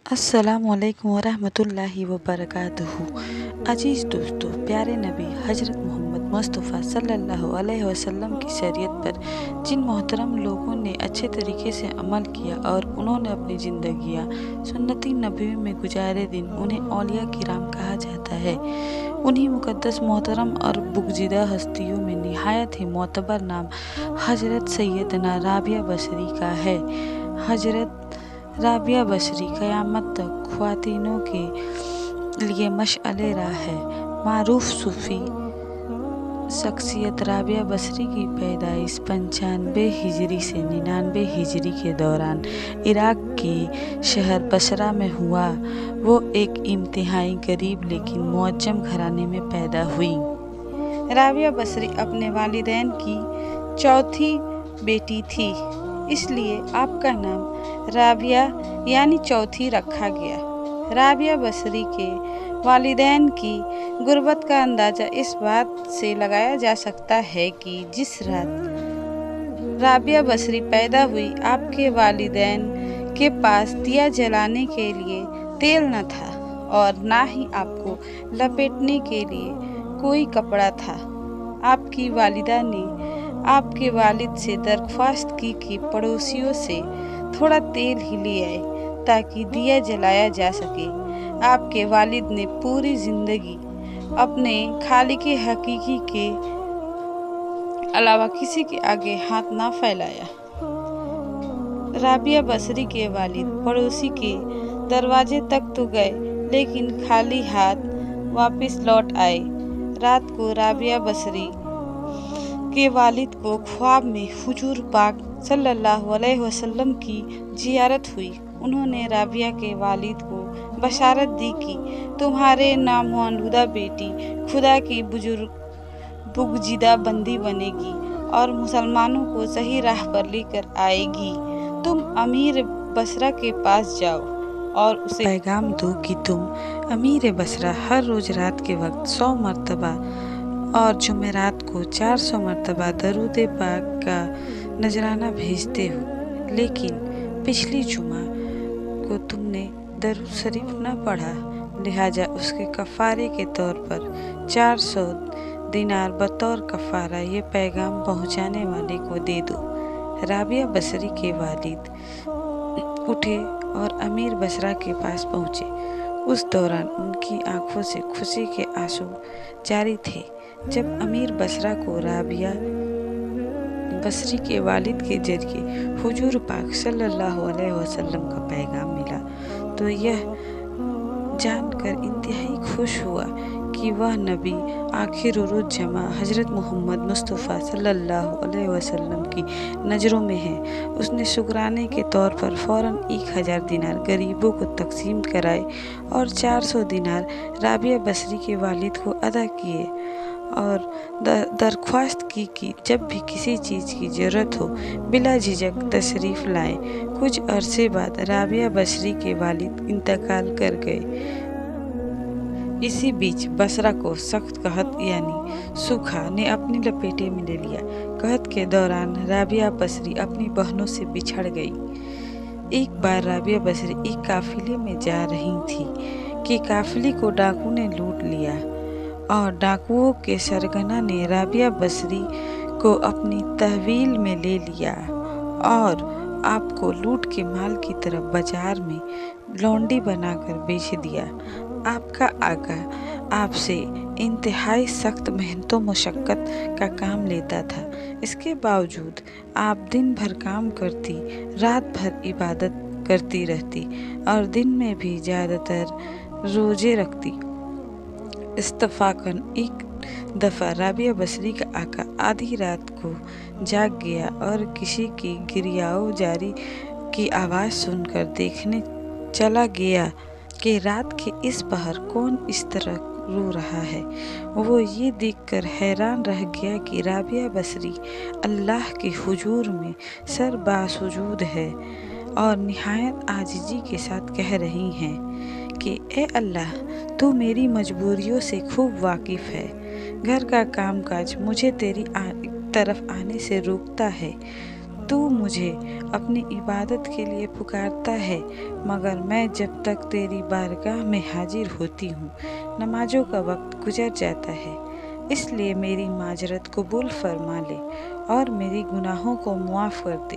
अस्सलामु अलैकुम वरहमतुल्लाहि वबरकातुहू। अजीज़ दोस्तों, प्यारे नबी हज़रत मोहम्मद मुस्तफ़ा सल्लल्लाहु अलैहि वसल्लम की शरीयत पर जिन मोहतरम लोगों ने अच्छे तरीके से अमल किया और उन्होंने अपनी ज़िंदगियाँ सुन्नती नबी में गुजारे दिन, उन्हें औलिया किराम कहा जाता है। उन्हीं मुक़द्दस मोहतरम और बुग़्ज़िदा हस्तियों में निहायत ही मोतबर नाम हज़रत सैयदना राबिया बसरी का है। हज़रत राबिया बसरी क़यामत तक ख़वातीनों के लिए मशअले राह है। मारूफ सूफ़ी शख्सियत राबिया बसरी की पैदाइश 95 हिजरी से 99 हिजरी के दौरान इराक़ के शहर बसरा में हुआ। वो एक इंतहाई गरीब लेकिन मुअज्जम घराने में पैदा हुई। राबिया बसरी अपने वालिदैन की चौथी बेटी थी, इसलिए आपका नाम राबिया यानी चौथी रखा गया। राबिया बसरी के वालिदैन की गुर्बत का अंदाज़ा इस बात से लगाया जा सकता है कि जिस रात राबिया बसरी पैदा हुई, आपके वालिदैन के पास दिया जलाने के लिए तेल न था और ना ही आपको लपेटने के लिए कोई कपड़ा था। आपकी वालिदा ने आपके वालिद से दरख्वास्त की कि पड़ोसियों से थोड़ा तेल ही ले आए ताकि दिया जलाया जा सके। आपके वालिद ने पूरी ज़िंदगी अपने खालिक हकीकी के अलावा किसी के आगे हाथ ना फैलाया। राबिया बसरी के वालिद पड़ोसी के दरवाजे तक तो गए, लेकिन खाली हाथ वापस लौट आए। रात को राबिया बसरी के वालिद को ख्वाब में हुजूर पाक सल्लल्लाहु अलैहि वसल्लम की ज़ियारत हुई। उन्होंने राबिया के वालिद को बशारत दी कि तुम्हारे नामौलूदा बेटी खुदा की बुग़्ज़िदा बंदी बनेगी और मुसलमानों को सही राह पर लेकर आएगी। तुम अमीर बसरा के पास जाओ और उसे पैगाम दो कि तुम अमीर बसरा हर रोज़ रात के वक्त 100 मरतबा और जुमेरात को 400 मरतबा दरूद पाक का नजराना भेजते हो, लेकिन पिछली जुमा को तुमने दरूद शरीफ न पढ़ा, लिहाजा उसके कफ़ारे के तौर पर 400 दिनार बतौर कफ़ारा ये पैगाम पहुँचाने वाले को दे दो। राबिया बसरी के वालिद उठे और अमीर बसरा के पास पहुँचे। उस दौरान उनकी आंखों से खुशी के आंसू जारी थे। जब अमीर बसरा को राबिया बसरी के वालिद के जरिए हुजूर पाक सल्लल्लाहु अलैहि वसल्लम का पैगाम मिला, तो यह जानकर इंतहाई खुश हुआ कि वह नबी आखिर रोज़ जमा हज़रत मोहम्मद मुस्तफ़ा सल्लल्लाहु अलैहि वसल्लम की नज़रों में है। उसने शुक्राने के तौर पर फ़ौरन 1000 दिनार गरीबों को तकसीम कराए और 400 दिनार राबिया बसरी के वालिद को अदा किए और दरख्वास्त की कि जब भी किसी चीज़ की ज़रूरत हो बिला झिझक तशरीफ़ लाएं। कुछ अरसे बाद राबिया बसरी के वालिद इंतकाल कर गए। इसी बीच बसरा को सख्त कहत यानी सूखा ने अपनी लपेटे में ले लिया। कहत के दौरान राबिया बसरी अपनी बहनों से बिछड़ गई। एक बार राबिया बसरी एक काफ़िले में जा रही थी कि काफ़िले को डाकू ने लूट लिया और डाकुओं के सरगना ने राबिया बसरी को अपनी तहवील में ले लिया और आपको लूट के माल की तरफ बाजार में लौंडी बनाकर बेच दिया। आपका आका आपसे इंतहाई सख्त मेहनतों मशक्क़त का काम लेता था। इसके बावजूद आप दिन भर काम करती, रात भर इबादत करती रहती और दिन में भी ज़्यादातर रोज़े रखती। इत्तफ़ाक़न एक दफ़ा राबिया बसरी का आका आधी रात को जाग गया और किसी की गिरियाओ जारी की आवाज़ सुनकर देखने चला गया कि रात के इस पहर कौन इस तरह रो रहा है। वो ये देखकर हैरान रह गया कि राबिया बसरी अल्लाह के हुजूर में सर बासुजूद है और निहायत आजिज़ी के साथ कह रही हैं कि ए अल्लाह, तू मेरी मजबूरियों से खूब वाकिफ़ है। घर का कामकाज मुझे तेरी तरफ आने से रोकता है। تو مجھے اپنی عبادت کے لیے پکارتا ہے، مگر میں جب تک تیری بارگاہ میں حاضر ہوتی ہوں نمازوں کا وقت گزر جاتا ہے۔ اس لیے میری معذرت قبول فرما لے اور میری گناہوں کو معاف کر دے۔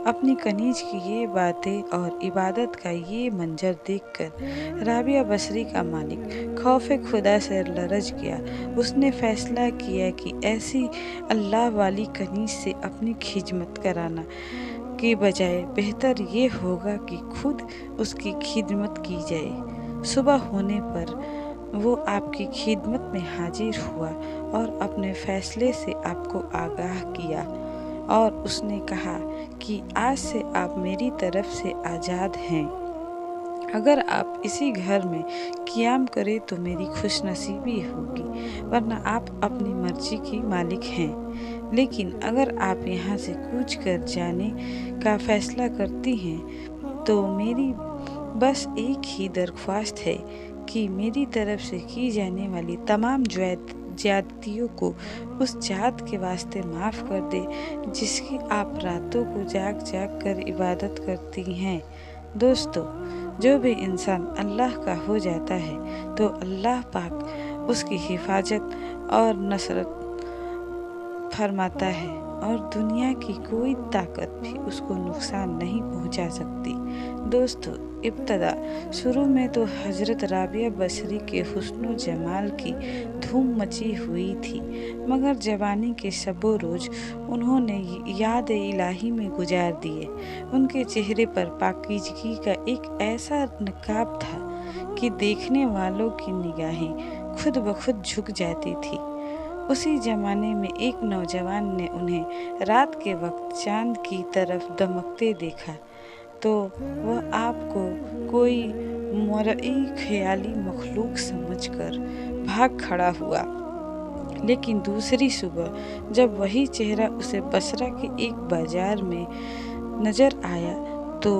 اپنی کنیز کی یہ باتیں اور عبادت کا یہ منظر دیکھ کر رابعہ بصری کا مالک خوف خدا سے لرز گیا۔ اس نے فیصلہ کیا کہ ایسی اللہ والی کنیز سے اپنی خدمت کرانا کے بجائے بہتر یہ ہوگا کہ خود اس کی خدمت کی جائے۔ صبح ہونے پر وہ آپ کی خدمت میں حاضر ہوا اور اپنے فیصلے سے آپ کو آگاہ کیا، اور اس نے کہا کہ آج سے آپ میری طرف سے آزاد ہیں۔ اگر آپ اسی گھر میں قیام کریں تو میری خوش نصیبی ہوگی، ورنہ آپ اپنی مرضی کی مالک ہیں۔ لیکن اگر آپ یہاں سے کوچ کر جانے کا فیصلہ کرتی ہیں تو میری بس ایک ہی درخواست ہے کہ میری طرف سے کی جانے والی تمام زیادتیوں کو اس ذات کے واسطے معاف کر دے جس کی آپ راتوں کو جاگ جاگ کر عبادت کرتی ہیں۔ دوستو، جو بھی انسان اللہ کا ہو جاتا ہے تو اللہ پاک اس کی حفاظت اور نصرت فرماتا ہے، اور دنیا کی کوئی طاقت بھی اس کو نقصان نہیں پہنچا سکتی۔ دوستو، شروع میں تو حضرت رابعہ بصری کے حسن و جمال کی دھوم مچی ہوئی تھی، مگر جوانی کے شب و روز انہوں نے یاد الہی میں گزار دیے۔ ان کے چہرے پر پاکیزگی کا ایک ایسا نقاب تھا کہ دیکھنے والوں کی نگاہیں خود بخود جھک جاتی تھی۔ اسی زمانے میں ایک نوجوان نے انہیں رات کے وقت چاند کی طرف دمکتے دیکھا تو وہ آپ کو کوئی مرئی خیالی مخلوق سمجھ کر بھاگ کھڑا ہوا، لیکن دوسری صبح جب وہی چہرہ اسے بصرہ کے ایک بازار میں نظر آیا تو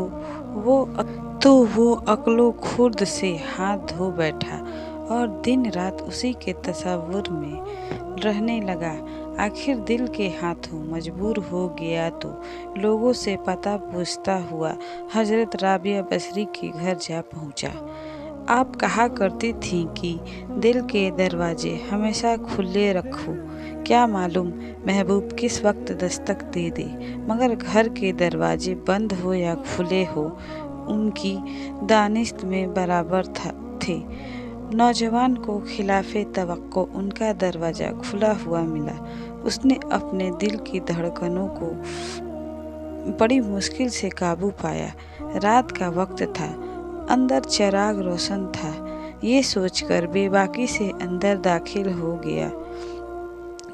وہ عقل و خرد سے ہاتھ دھو بیٹھا اور دن رات اسی کے تصور میں رہنے لگا۔ آخر دل کے ہاتھوں مجبور ہو گیا تو لوگوں سے پتہ پوچھتا ہوا حضرت رابعہ بصری کے گھر جا پہنچا۔ آپ کہا کرتی تھیں کہ دل کے دروازے ہمیشہ کھلے رکھو، کیا معلوم محبوب کس وقت دستک دے دے، مگر گھر کے دروازے بند ہو یا کھلے ہو ان کی دانست میں برابر تھے۔ نوجوان کو خلاف توقع ان کا دروازہ کھلا ہوا ملا۔ اس نے اپنے دل کی دھڑکنوں کو بڑی مشکل سے قابو پایا۔ رات کا وقت تھا، اندر چراغ روشن تھا۔ یہ سوچ کر بے باکی سے اندر داخل ہو گیا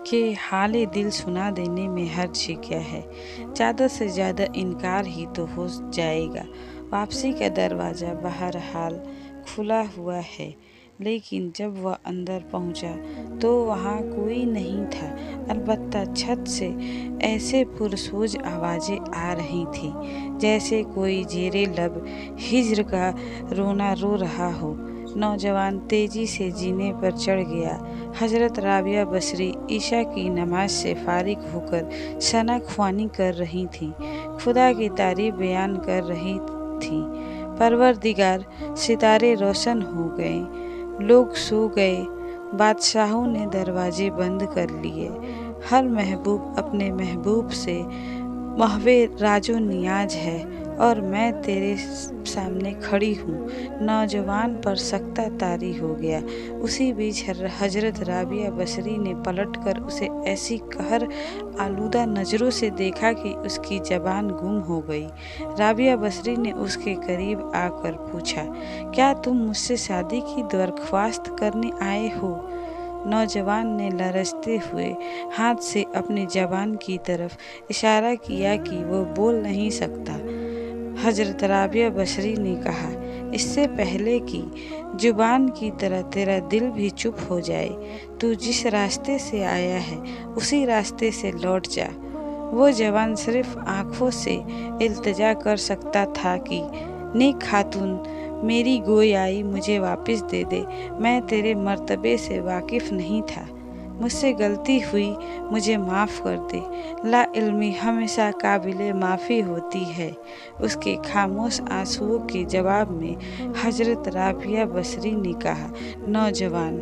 کہ حال دل سنا دینے میں حرج کیا ہے، زیادہ سے زیادہ انکار ہی تو ہو جائے گا۔ واپسی کا دروازہ بہرحال کھلا ہوا ہے، لیکن جب وہ اندر پہنچا تو وہاں کوئی نہیں تھا، البتہ چھت سے ایسے پرسوز آوازیں آ رہی تھیں جیسے کوئی زیر لب ہجر کا رونا رو رہا ہو۔ نوجوان تیزی سے زینے پر چڑھ گیا۔ حضرت رابعہ بصری عشاء کی نماز سے فارغ ہو کر ثنا خوانی کر رہی تھیں، خدا کی تعریف بیان کر رہی تھیں۔ پروردگار، ستارے روشن ہو گئے، لوگ سو گئے، بادشاہوں نے دروازے بند کر لیے، ہر محبوب اپنے محبوب سے محو راج و نیاز ہے، اور میں تیرے سامنے کھڑی ہوں۔ نوجوان پر سکتہ طاری ہو گیا۔ اسی بیچ حضرت رابعہ بصری نے پلٹ کر اسے ایسی قہر آلودہ نظروں سے دیکھا کہ اس کی زبان گم ہو گئی۔ رابعہ بصری نے اس کے قریب آ کر پوچھا، کیا تم مجھ سے شادی کی درخواست کرنے آئے ہو؟ نوجوان نے لرزتے ہوئے ہاتھ سے اپنی زبان کی طرف اشارہ کیا کہ وہ بول نہیں سکتا۔ حضرت رابعہ بصری نے کہا، اس سے پہلے کہ زبان کی طرح تیرا دل بھی چپ ہو جائے، تو جس راستے سے آیا ہے اسی راستے سے لوٹ جا۔ وہ جوان صرف آنکھوں سے التجا کر سکتا تھا کہ نیک خاتون، میری گویائی مجھے واپس دے دے، میں تیرے مرتبے سے واقف نہیں تھا۔ मुझसे गलती हुई, मुझे माफ़ कर दे। ला इल्मी हमेशा काबिले माफ़ी होती है। उसके खामोश आंसुओं के जवाब में हजरत राबिया बसरी ने कहा, नौजवान,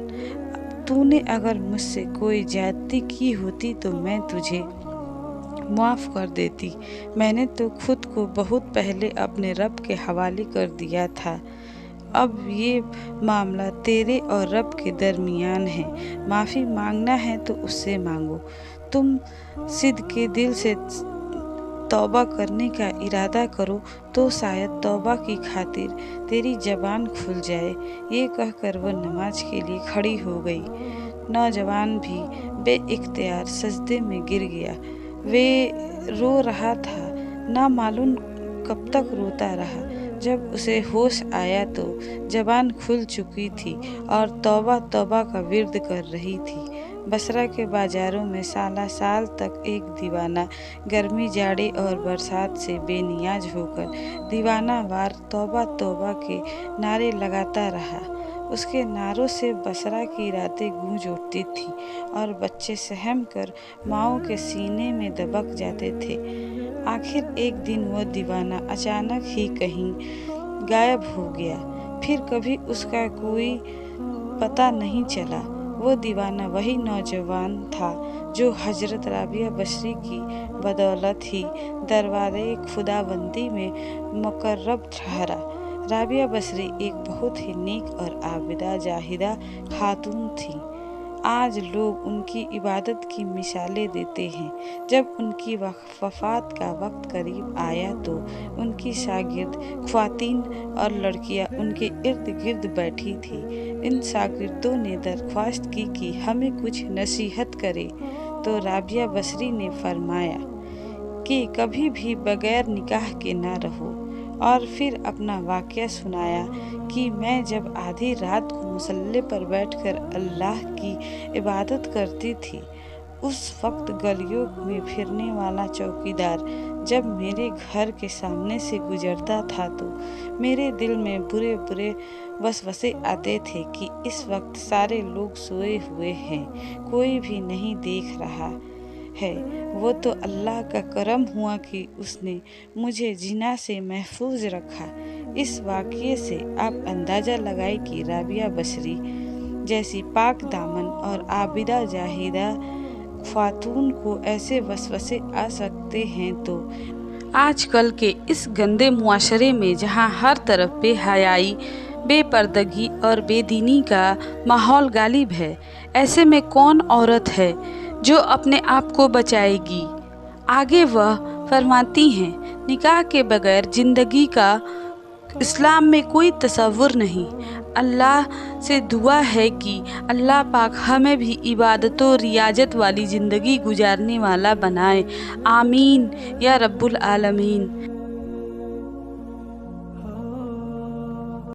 तूने अगर मुझसे कोई ज्यादती की होती तो मैं तुझे माफ़ कर देती। मैंने तो खुद को बहुत पहले अपने रब के हवाले कर दिया था। अब ये मामला तेरे और रब के दरमियान है। माफ़ी मांगना है तो उससे मांगो। तुम सिद्के दिल से तौबा करने का इरादा करो तो शायद तौबा की खातिर तेरी ज़बान खुल जाए। ये कहकर वह नमाज के लिए खड़ी हो गई। नौजवान भी बेइख्तियार सजदे में गिर गया। वे रो रहा था, ना मालूम कब तक रोता रहा। जब उसे होश आया तो ज़बान खुल चुकी थी और तौबा तौबा का विर्द कर रही थी। बसरा के बाज़ारों में साल तक एक दीवाना गर्मी, जाड़े और बरसात से बेनियाज होकर दीवाना वार तौबा तौबा के नारे लगाता रहा। उसके नारों से बसरा की रातें गूंज उठती थीं और बच्चे सहम कर माँओं के सीने में दबक जाते थे। आखिर एक दिन वो दीवाना अचानक ही कहीं गायब हो गया। फिर कभी उसका कोई पता नहीं चला। वो दीवाना वही नौजवान था जो हजरत राबिया बसरी की बदौलत ही दरबारे खुदाबंदी में मुकर्रब ठहरा। राबिया बसरी एक बहुत ही नेक और आबिदा जाहिदा खातून थी। आज लोग उनकी इबादत की मिसालें देते हैं। जब उनकी वफ़ात का वक्त करीब आया तो उनकी शागिर्द ख्वातीन और लड़कियां उनके इर्द गिर्द बैठी थी। इन शागिर्दों ने दरख्वास्त की कि हमें कुछ नसीहत करे तो राबिया बसरी ने फरमाया कि कभी भी बगैर निकाह के ना रहो, और फिर अपना वाक़या सुनाया कि मैं जब आधी रात को मुसल्ले पर बैठकर अल्लाह की इबादत करती थी, उस वक्त गलियों में फिरने वाला चौकीदार जब मेरे घर के सामने से गुजरता था तो मेरे दिल में बुरे बुरे वसवसे आते थे कि इस वक्त सारे लोग सोए हुए हैं, कोई भी नहीं देख रहा है। वो तो अल्लाह का करम हुआ कि उसने मुझे जिना से महफूज रखा। इस वाक़ये से आप अंदाज़ा लगाए कि राबिया बसरी जैसी पाक दामन और आबिदा जाहिदा ख्वातून को ऐसे वसवसे आ सकते हैं तो आजकल के इस गंदे मुआशरे में जहाँ हर तरफ बेहयाई, बेपर्दगी और बेदीनी का माहौल गालिब है, ऐसे में कौन औरत है जो अपने आप को बचाएगी। आगे वह फरमाती हैं, निकाह के बगैर ज़िंदगी का इस्लाम में कोई तसव्वुर नहीं। अल्लाह से दुआ है कि अल्लाह पाक हमें भी इबादत और रियाजत वाली ज़िंदगी गुजारने वाला बनाए। आमीन या रब्बुल आलमीन।